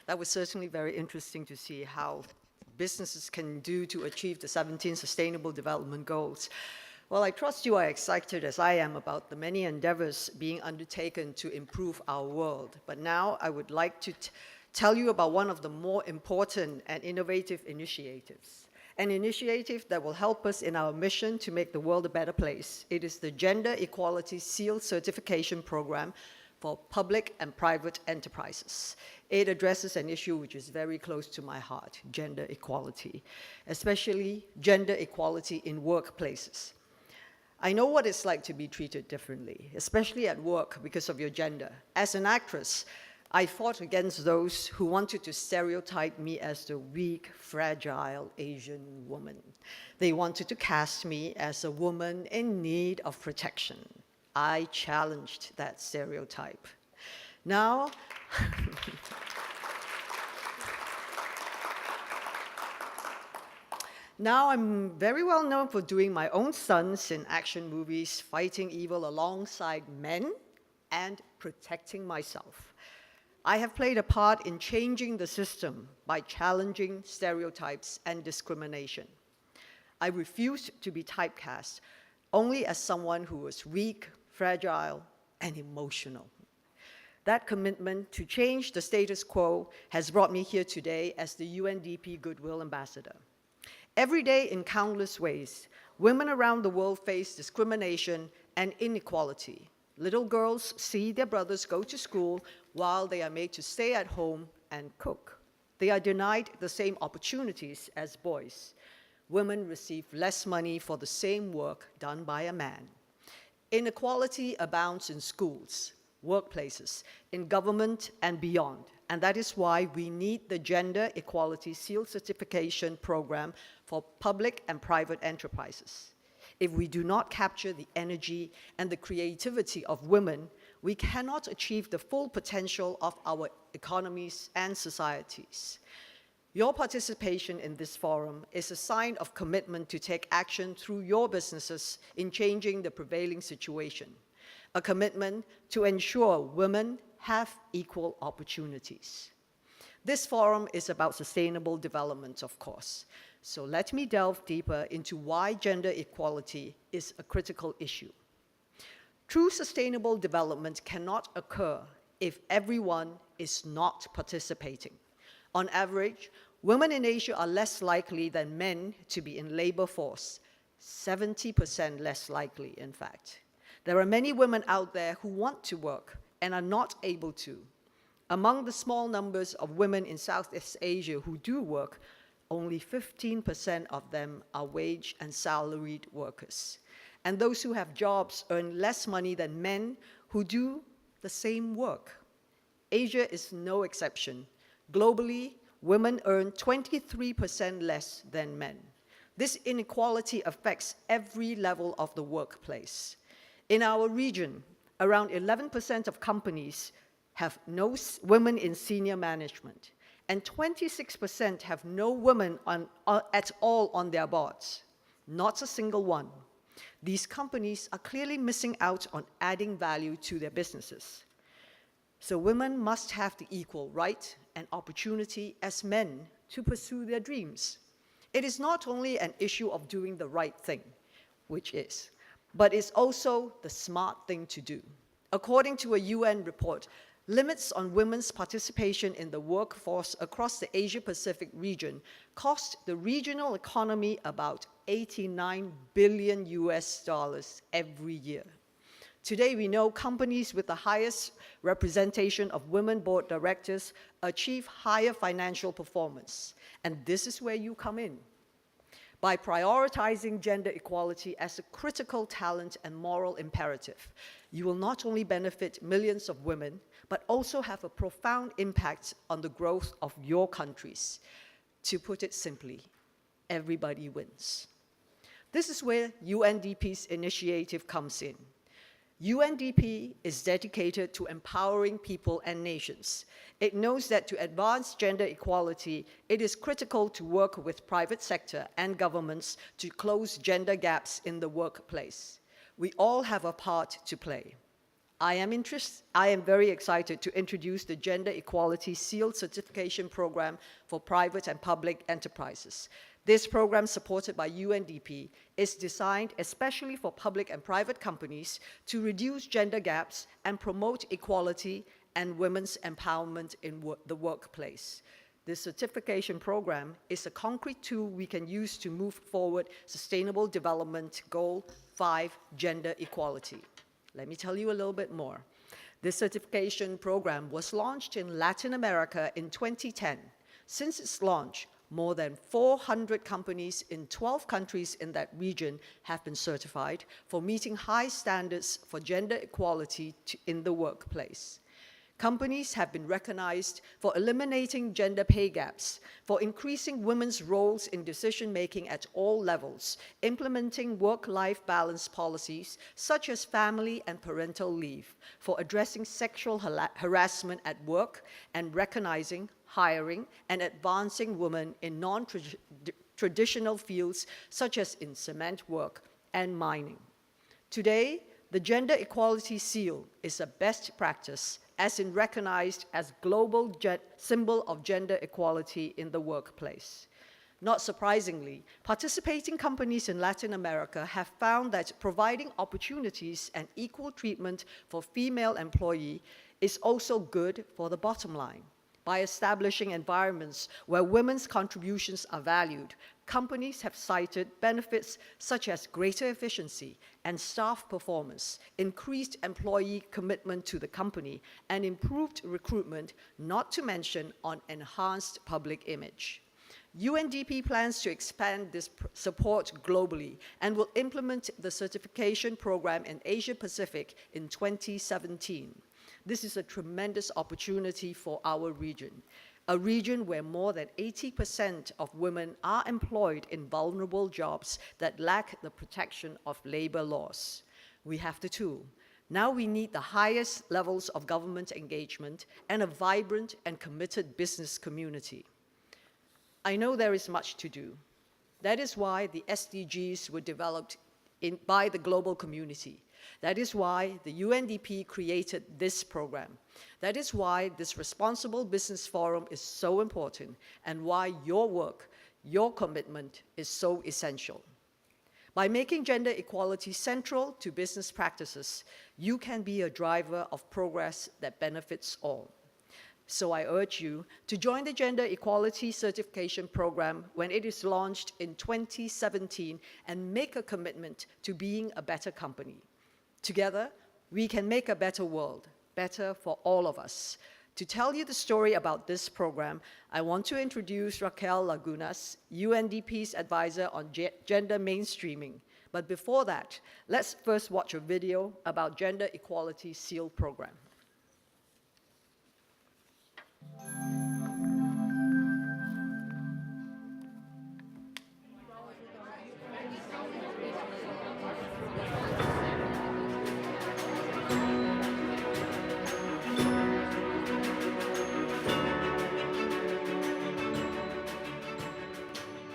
That was certainly very interesting to see how businesses can do to achieve the 17 Sustainable Development Goals. Well, I trust you are excited as I am about the many endeavors being undertaken to improve our world. But now I would like to tell you about one of the more important and innovative initiatives. An initiative that will help us in our mission to make the world a better place. It is the Gender Equality Seal Certification Program for public and private enterprises. It addresses an issue which is very close to my heart, gender equality, especially gender equality in workplaces. I know what it's like to be treated differently, especially at work because of your gender. As an actress, I fought against those who wanted to stereotype me as the weak, fragile Asian woman. They wanted to cast me as a woman in need of protection. I challenged that stereotype. Now, now I'm very well known for doing my own stunts in action movies, fighting evil alongside men, and protecting myself. I have played a part in changing the system by challenging stereotypes and discrimination. I refused to be typecast only as someone who was weak, fragile, and emotional. That commitment to change the status quo has brought me here today as the UNDP Goodwill Ambassador. Every day in countless ways, women around the world face discrimination and inequality. Little girls see their brothers go to school while they are made to stay at home and cook. They are denied the same opportunities as boys. Women receive less money for the same work done by a man. Inequality abounds in schools, workplaces, in government, and beyond. And that is why we need the Gender Equality Seal Certification Program for public and private enterprises. If we do not capture the energy and the creativity of women, we cannot achieve the full potential of our economies and societies. Your participation in this forum is a sign of commitment to take action through your businesses in changing the prevailing situation, a commitment to ensure women have equal opportunities. This forum is about sustainable development, of course, so let me delve deeper into why gender equality is a critical issue. True sustainable development cannot occur if everyone is not participating. On average, women in Asia are less likely than men to be in labor force, 70% less likely, in fact. There are many women out there who want to work and are not able to. Among the small numbers of women in Southeast Asia who do work, only 15% of them are wage and salaried workers. And those who have jobs earn less money than men who do the same work. Asia is no exception. Globally, women earn 23% less than men. This inequality affects every level of the workplace. In our region, around 11% of companies have no women in senior management, and 26% have no women at all on their boards, not a single one. These companies are clearly missing out on adding value to their businesses. So women must have the equal right and opportunity as men to pursue their dreams. It is not only an issue of doing the right thing, which is, but it's also the smart thing to do. According to a UN report, limits on women's participation in the workforce across the Asia-Pacific region cost the regional economy about $89 billion every year. Today, we know companies with the highest representation of women board directors achieve higher financial performance, and this is where you come in. By prioritizing gender equality as a critical talent and moral imperative, you will not only benefit millions of women, but also have a profound impact on the growth of your countries. To put it simply, everybody wins. This is where UNDP's initiative comes in. UNDP is dedicated to empowering people and nations. It knows that to advance gender equality, it is critical to work with private sector and governments to close gender gaps in the workplace. We all have a part to play. I am very excited to introduce the Gender Equality SEAL Certification Program for private and public enterprises. This program, supported by UNDP, is designed especially for public and private companies to reduce gender gaps and promote equality and women's empowerment in the workplace. This certification program is a concrete tool we can use to move forward Sustainable Development Goal 5, gender equality. Let me tell you a little bit more. This certification program was launched in Latin America in 2010. Since its launch, more than 400 companies in 12 countries in that region have been certified for meeting high standards for gender equality in the workplace. Companies have been recognized for eliminating gender pay gaps, for increasing women's roles in decision-making at all levels, implementing work-life balance policies such as family and parental leave, for addressing sexual harassment at work, and recognizing, hiring, and advancing women in non-traditional fields such as in cement work and mining. Today, the Gender Equality Seal is a best practice as in recognized as global symbol of gender equality in the workplace. Not surprisingly, participating companies in Latin America have found that providing opportunities and equal treatment for female employees is also good for the bottom line. By establishing environments where women's contributions are valued, companies have cited benefits such as greater efficiency and staff performance, increased employee commitment to the company, and improved recruitment, not to mention on enhanced public image. UNDP plans to expand this support globally and will implement the certification program in Asia Pacific in 2017. This is a tremendous opportunity for our region, a region where more than 80% of women are employed in vulnerable jobs that lack the protection of labor laws. We have the tool. Now we need the highest levels of government engagement and a vibrant and committed business community. I know there is much to do. That is why the SDGs were developed by the global community. That is why the UNDP created this program. That is why this Responsible Business Forum is so important and why your work, your commitment is so essential. By making gender equality central to business practices, you can be a driver of progress that benefits all. So I urge you to join the Gender Equality Certification Program when it is launched in 2017 and make a commitment to being a better company. Together, we can make a better world, better for all of us. To tell you the story about this program, I want to introduce Raquel Lagunas, UNDP's advisor on gender mainstreaming. But before that, let's first watch a video about Gender Equality SEAL program.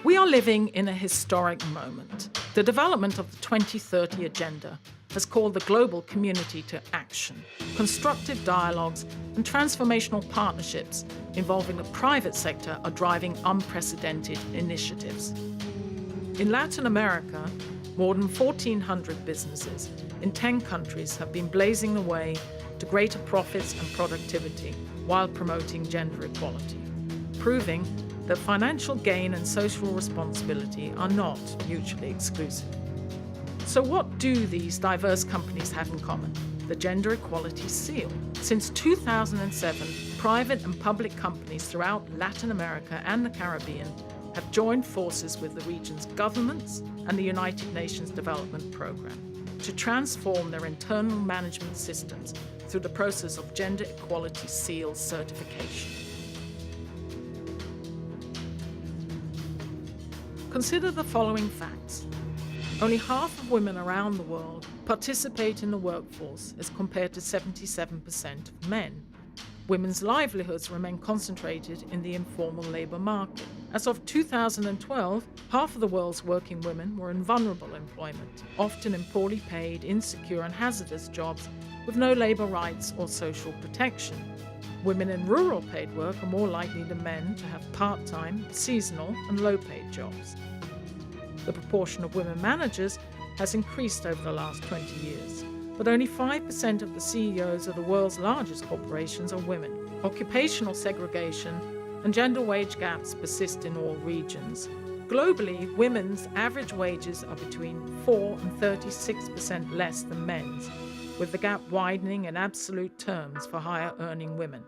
We are living in a historic moment. The development of the 2030 Agenda has called the global community to action. Constructive dialogues and transformational partnerships involving the private sector are driving unprecedented initiatives. In Latin America, more than 1,400 businesses in 10 countries have been blazing the way to greater profits and productivity while promoting gender equality, proving that financial gain and social responsibility are not mutually exclusive. So what do these diverse companies have in common? The Gender Equality Seal. Since 2007, private and public companies throughout Latin America and the Caribbean have joined forces with the region's governments and the United Nations Development Programme to transform their internal management systems through the process of Gender Equality Seal certification. Consider the following facts. Only half of women around the world participate in the workforce as compared to 77% of men. Women's livelihoods remain concentrated in the informal labour market. As of 2012, half of the world's working women were in vulnerable employment, often in poorly paid, insecure and hazardous jobs with no labour rights or social protection. Women in rural paid work are more likely than men to have part-time, seasonal and low-paid jobs. The proportion of women managers has increased over the last 20 years, but only 5% of the CEOs of the world's largest corporations are women. Occupational segregation and gender wage gaps persist in all regions. Globally, women's average wages are between 4 and 36% less than men's, with the gap widening in absolute terms for higher-earning women.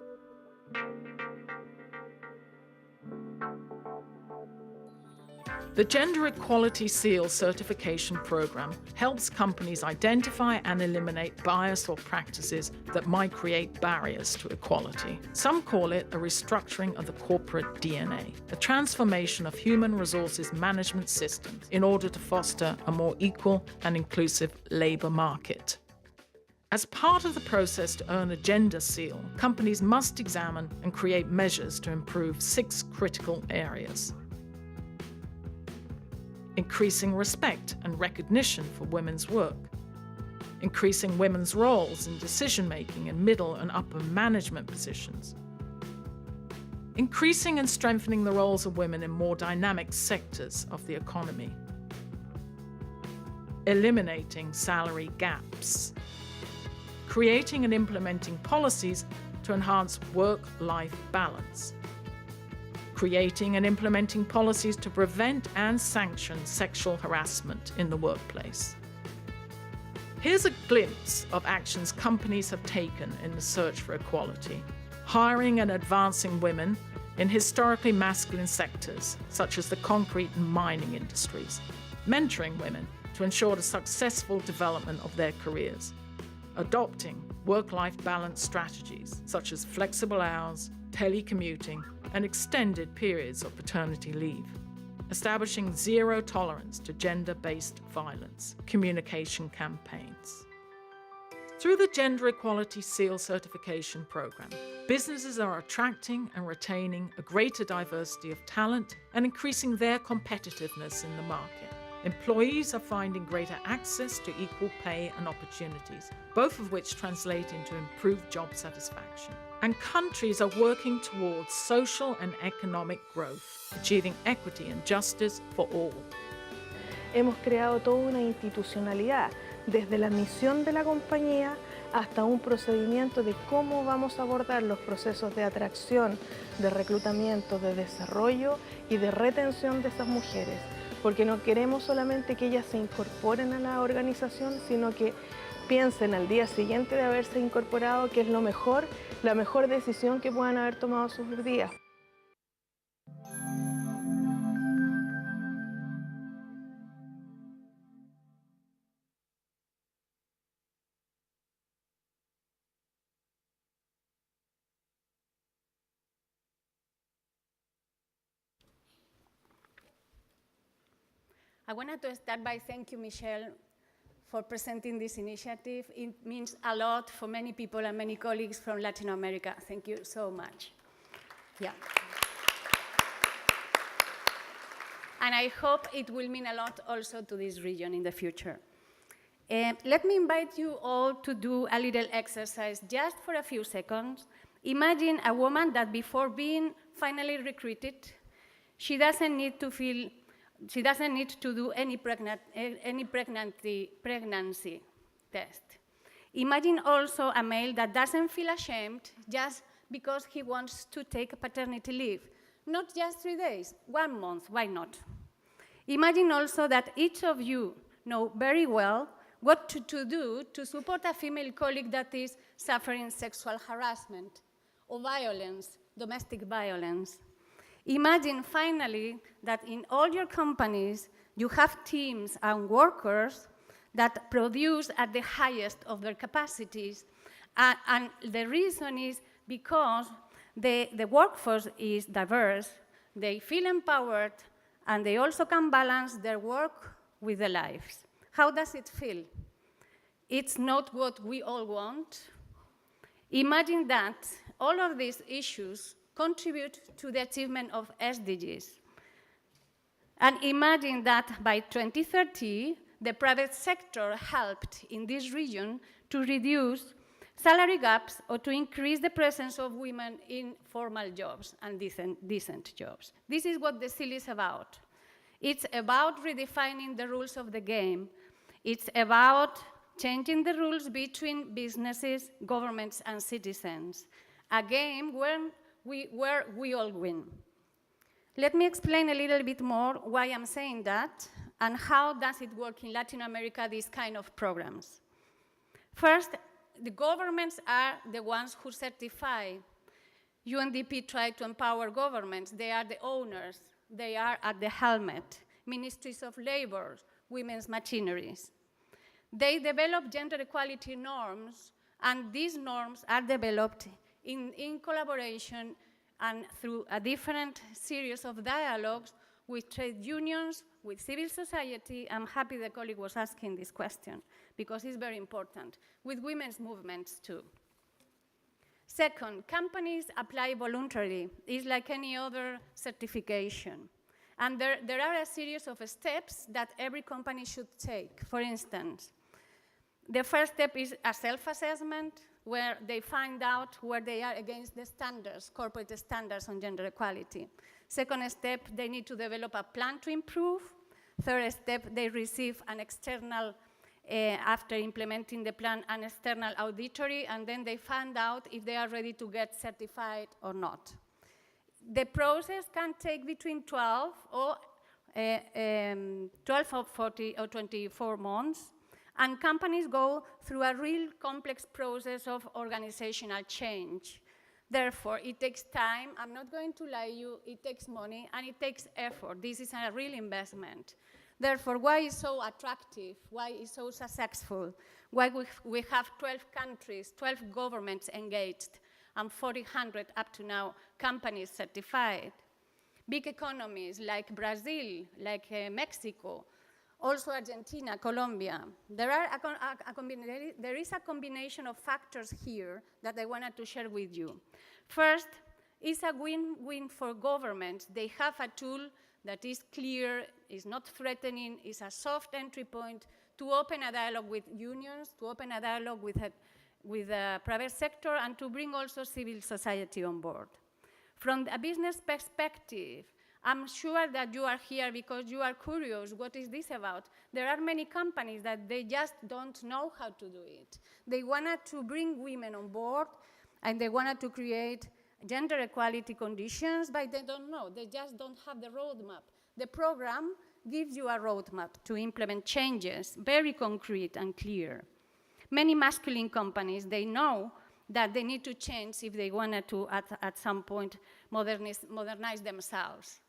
The Gender Equality Seal certification program helps companies identify and eliminate bias or practices that might create barriers to equality. Some call it a restructuring of the corporate DNA, a transformation of human resources management systems in order to foster a more equal and inclusive labour market. As part of the process to earn a gender seal, companies must examine and create measures to improve 6 critical areas. Increasing respect and recognition for women's work, increasing women's roles in decision-making in middle and upper management positions, increasing and strengthening the roles of women in more dynamic sectors of the economy, eliminating salary gaps, creating and implementing policies to enhance work-life balance, creating and implementing policies to prevent and sanction sexual harassment in the workplace. Here's a glimpse of actions companies have taken in the search for equality. Hiring and advancing women in historically masculine sectors, such as the concrete and mining industries. Mentoring women to ensure the successful development of their careers. Adopting work-life balance strategies, such as flexible hours, telecommuting, and extended periods of paternity leave. Establishing zero tolerance to gender-based violence, communication campaigns. Through the Gender Equality Seal certification program, businesses are attracting and retaining a greater diversity of talent and increasing their competitiveness in the market. Employees are finding greater access to equal pay and opportunities, both of which translate into improved job satisfaction. And countries are working towards social and economic growth, achieving equity and justice for all. Hemos creado toda una institucionalidad, desde la misión de la compañía hasta un procedimiento de cómo vamos a abordar los procesos de atracción, de reclutamiento, de desarrollo y de retención de esas mujeres. Porque no queremos solamente que ellas se incorporen a la organización, sino que piensen al día siguiente de haberse incorporado que es lo mejor, la mejor decisión que puedan haber tomado sus vidas. I wanted to start by thanking you, Michelle, for presenting this initiative. It means a lot for many people and many colleagues from Latin America. Thank you so much. Yeah. And I hope it will mean a lot also to this region in the future. Let me invite you all to do a little exercise just for a few seconds. Imagine a woman that before being finally recruited, she doesn't need to do any pregnancy test. Imagine also a male that doesn't feel ashamed just because he wants to take paternity leave. Not just 3 days, 1 month, why not? Imagine also that each of you know very well what to do to support a female colleague that is suffering sexual harassment or violence, domestic violence. Imagine finally that in all your companies you have teams and workers that produce at the highest of their capacities. And the reason is because the workforce is diverse, they feel empowered, and they also can balance their work with their lives. How does it feel? It's not what we all want. Imagine that all of these issues contribute to the achievement of SDGs. And imagine that by 2030, the private sector helped in this region to reduce salary gaps, or to increase the presence of women in formal jobs and decent jobs. This is what the seal is about. It's about redefining the rules of the game. It's about changing the rules between businesses, governments, and citizens. A game where we all win. Let me explain a little bit more why I'm saying that and how does it work in Latin America, these kind of programs. First, the governments are the ones who certify. UNDP tried to empower governments. They are the owners. They are at the helmet. Ministries of Labor, women's machineries. They develop gender equality norms, and these norms are developed in collaboration and through a different series of dialogues with trade unions, with civil society. I'm happy the colleague was asking this question because it's very important, with women's movements too. Second, companies apply voluntarily. It's like any other certification. And there are a series of steps that every company should take. For instance, the first step is a self-assessment where they find out where they are against the standards, corporate standards on gender equality. Second step, they need to develop a plan to improve. Third step, they receive an external, after implementing the plan, an external auditory, and then they find out if they are ready to get certified or not. The process can take between 12 or 40 or 24 months, and companies go through a real complex process of organizational change. Therefore, it takes time. I'm not going to lie to you. It takes money, and it takes effort. This is a real investment. Therefore, why is so attractive? Why is so successful? Why we have 12 countries, 12 governments engaged, and 400 up to now companies certified. Big economies like Brazil, like Mexico, also Argentina, Colombia. There is a combination of factors here that I wanted to share with you. First, it's a win-win for governments. They have a tool that is clear, is not threatening, is a soft entry point to open a dialogue with unions, to open a dialogue with the private sector, and to bring also civil society on board. From a business perspective, I'm sure that you are here because you are curious, what is this about? There are many companies that they just don't know how to do it. They wanted to bring women on board, and they wanted to create gender equality conditions, but they don't know. They just don't have the roadmap. The program gives you a roadmap to implement changes, very concrete and clear. Many masculine companies, they know that they need to change if they wanted to, at some point, modernize themselves.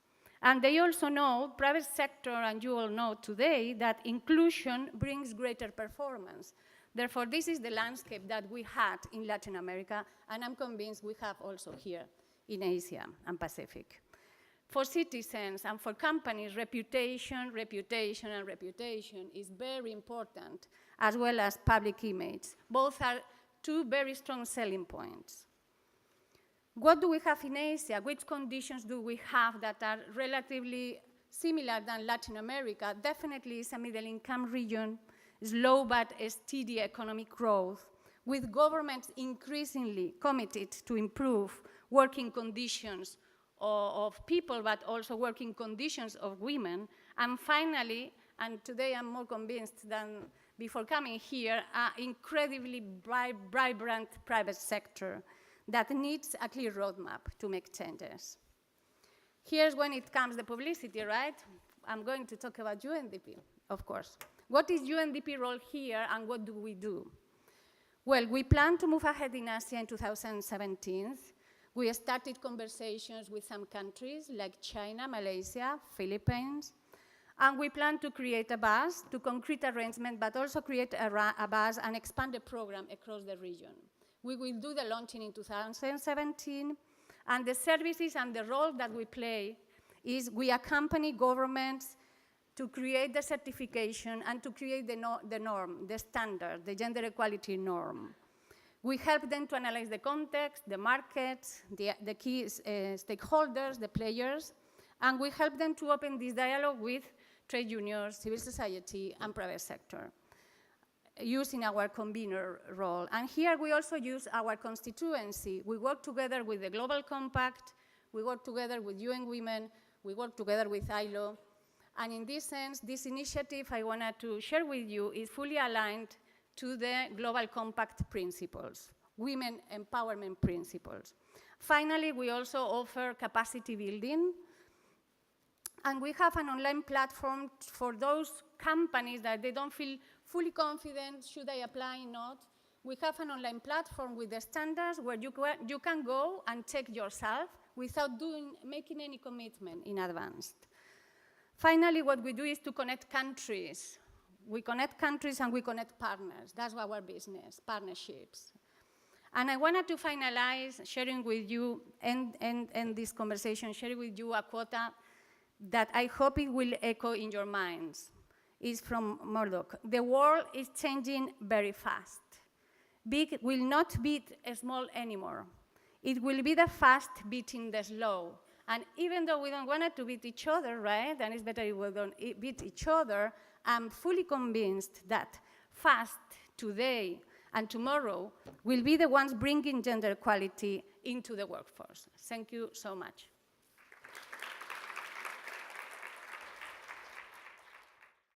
And they also know, private sector, and you all know today, that inclusion brings greater performance. Therefore, this is the landscape that we had in Latin America, and I'm convinced we have also here in Asia and Pacific. For citizens and for companies, reputation is very important, as well as public image. Both are two very strong selling points. What do we have in Asia? Which conditions do we have that are relatively similar than Latin America? Definitely it's a middle-income region, slow but steady economic growth, with governments increasingly committed to improve working conditions of people, but also working conditions of women. And finally, and today I'm more convinced than before coming here, an incredibly vibrant private sector that needs a clear roadmap to make changes. Here's when it comes the publicity, right? I'm going to talk about UNDP, of course. What is UNDP role here, and what do we do? Well, we plan to move ahead in Asia in 2017. We started conversations with some countries like China, Malaysia, Philippines, and we plan to create a bus, to concrete arrangement, but also create a bus and expand the program across the region. We will do the launching in 2017, and the services and the role that we play is we accompany governments to create the certification and to create the norm, the standard, the gender equality norm. We help them to analyze the context, the markets, the key stakeholders, the players, and we help them to open this dialogue with trade unions, civil society, and private sector. using our convener role. And here we also use our constituency. We work together with the Global Compact, we work together with UN Women, we work together with ILO. And in this sense, this initiative I wanted to share with you is fully aligned to the Global Compact principles, women empowerment principles. Finally, we also offer capacity building. And we have an online platform for those companies that they don't feel fully confident, should I apply or not. We have an online platform with the standards where you can go and check yourself without making any commitment in advance. Finally, what we do is to connect countries. We connect countries and we connect partners. That's our business, partnerships. And I wanted to finalize sharing with you, and this conversation, sharing with you a quote that I hope it will echo in your minds. It's from Murdoch. The world is changing very fast. Big will not beat small anymore. It will be the fast beating the slow. And even though we don't want it to beat each other, right, and it's better if we don't beat each other, I'm fully convinced that fast today and tomorrow will be the ones bringing gender equality into the workforce. Thank you so much.